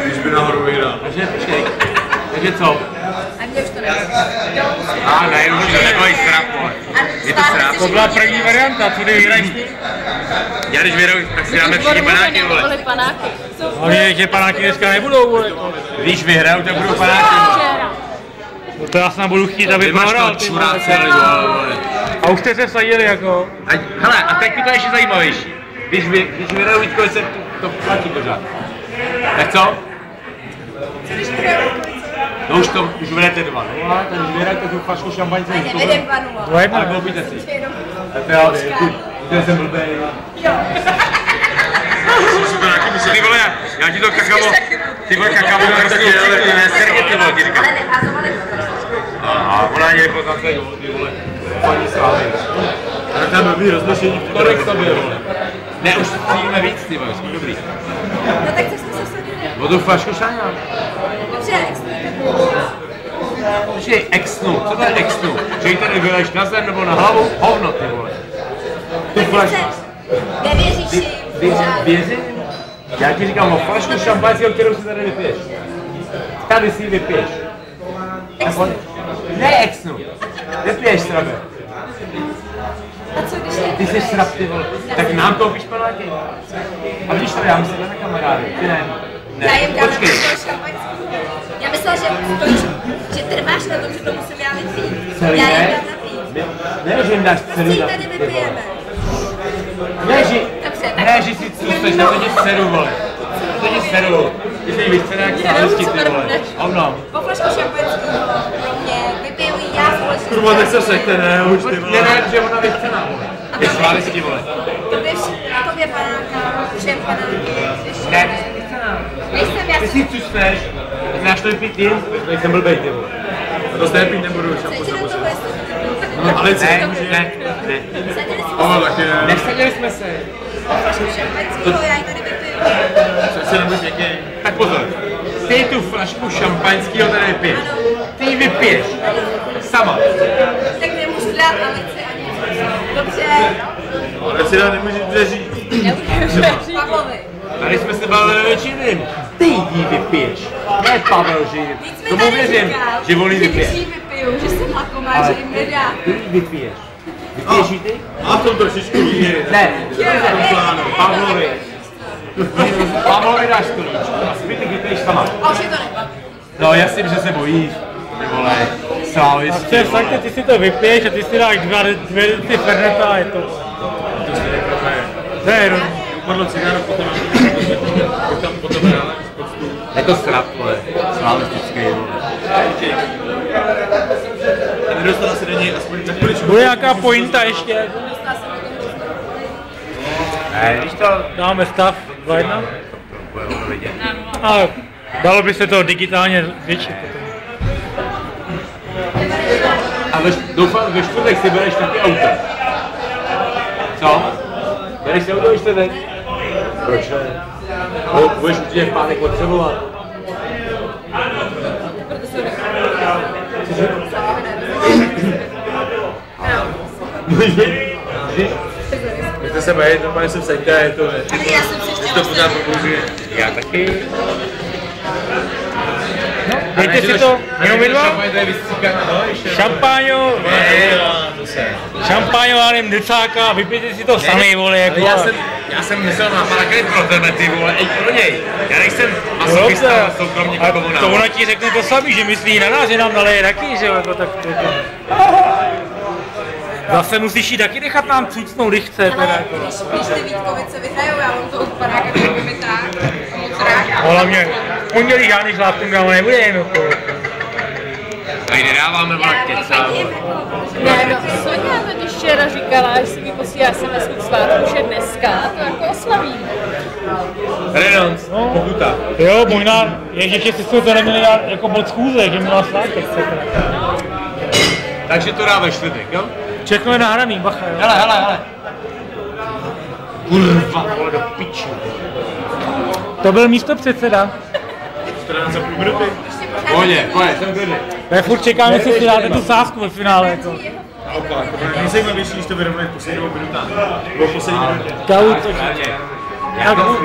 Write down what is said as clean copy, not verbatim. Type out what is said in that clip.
Když by nahoru vyhrál. Takže co? A mě už to nebude. Ne, už to nebojí strap, vole. Je to strap. To byla první varianta, co ty vyhraješ ty? Já když vyhraju, tak si dáme všichni panáky, vole. Ale že panáky dneska nebudou, vole. Když vyhraju, tak budou panáky, vole. No to já snad budu chtít, aby prohrál, ty vole. A už jste se vsadili, jako. Hele, a teď mi to ještě zajímavější. Když vyhraju Vítkovice, to platí pořád. Tak co? Co když vyhraju? No už vedete 2-0, tak když vyhrajete tu flašku šampaňce, Ne, nevedem 2-0. ale koupíte si. Tak jo, ty jsem blbej. Jo. Ty vole, já ti to kakavo, ty vole kakavo, tak to je serně, ty vole, ti říkám. Ale neházovali to. A ona je poznatné, ty vole, paní Slávy. Ale tam blbý rozlišení v Kolik to bylo, vole? Ne, už cítíme víc, ty vole, jsme dobrý. No tak co jsme se vsadili? O tu flašku šáňa. Dobře, Počkej, exnu, co to je exnu? Že ji tady vyleš na zem nebo na hlavu? Hovno, ty vole. Tu flašku. Nevěříš jim. Věřím? Já ti říkám o flašku šampaňského, kterou si tady vypiješ. Tady si ji vypiješ. Ne exnu. Vypiješ srabe. A co když je? Ty jsi srab, ty vole. Tak nám koupíš panáky. A vidíš to, já myslím, že na kamarády. Ty ne. Já jim dám Počkej. šampaňský. Já myslela, že trváš na tom, že to musím já vypít. Celý Já jim ne? dám napít. Ne, že jim dáš Co dceru. si tady vypijeme? Ne, že si cůsteš, na to tě seru, vole. To tě seru. Ty jsi víc jak závisky, ty vole. Ovno. Po flašku šampaňského pro mě vypiju ji já společně. Kurva, tak se sekne, ne, už ty vole. Ne, že ona vychcená, vole. Je závisky, vole. Tobě panáka, všem panáky. Ne, vychcená. Nejsem já. Ty si cůsteš, máš to vypít ty, tak jsem blbej, ty vole. A to stejně pít nebudu, šampo Cítili se toho, musím. jestli No, ale Ne. sadili jsme Aha, taky ne. Nesadili jsme se. po flašku šampaňského, já ji tady vypiju. Co si nebudu pěkně. Tak pozor, ty tu flašku šampaňského tady vypiješ. Ty ji vypiješ. Sama. Tak nemůžu dát Alici ani. Dobře. Ale si dá nemůžeš přežít. Pavlovi. Tady jsme se bavili o něčím. Ty ji vypiješ. Ne Pavel, že ji vypiješ. Nic mi Tomu tady věřím, říkal, že on ji že vypije. když ji vypiju, že jsem lakomá, že jim nedá. Ty ji vypiješ. Vypiješ ji ty? Má v tom trošičku víry. Ne. Plánu. Pavlovi. Pavlovi dáš klíč. A zbytek vypiješ sama. A už je to neplatí. No jasně, že se bojíš. Ty vole. Slávistě. Chce fakt, ty si to vypiješ a ty si dáš dvě ty Ferneta a je to. To je jenom. Padlo cigáro, potom rále pod stůl. Je to strap, vole. Slavistický, vole. A nedostala se do něj aspoň na chviličku. Bude nějaká pointa ještě? Ne, víš to? Dáme stav 2-1. Budeme vidět. Ale dalo by se to digitálně zvětšit potom. A doufám, ve čtvrtek si bereš taky auto. Co? Bereš si auto ve čtvrtek? Proč ne? Budeš určitě v pátek potřebovat. Když to se baví, normálně jsem sekta, je to ne. Ale já jsem si To pořád prodlužuje. Já taky. Dejte si to, jenom vy dva? Šampáňo, šampáňo, já nevím, decáka, vypijte si to sami, vole, jako. Já jsem myslel na panáky pro tebe, ty vole, i pro něj. Já nejsem masochista, soukromně A komu to ona ti řekne to samý, že myslí na nás, že nám naleje taky, že jo, jako tak to. Zase musíš jí taky nechat nám cucnout, když chce, teda Ale jako. když ty Vítkovice vyhrajou, já mám to od panáka, který mi tak. Moc rád. Hlavně v pondělí žádný šlápkům dávat nebudeme, jako. Tady nedáváme vlaky, co? Ne, no, Sonia totiž včera říkala, že si mi posílá SMS k svátku, že dneska to jako oslavíme. Renons, No. pokuta. Jo, možná, ještě si to neměli dát jako bod schůze, že měla svátek, co to. Takže to dáme čtvrtek, jo? Všechno je nahraný, bacha, jo. Hele. Kurva, vole, do piči. To byl místopředseda. 14,5 minuty. Pohodě, jsem klidný. Já furt čekám, jestli si dáte tu sázku ve finále, jako. Naopak, to bude nejzajímavější, když to vyrovnají v poslední 2 minutách. Nebo v poslední minutě. Kávu to. Já to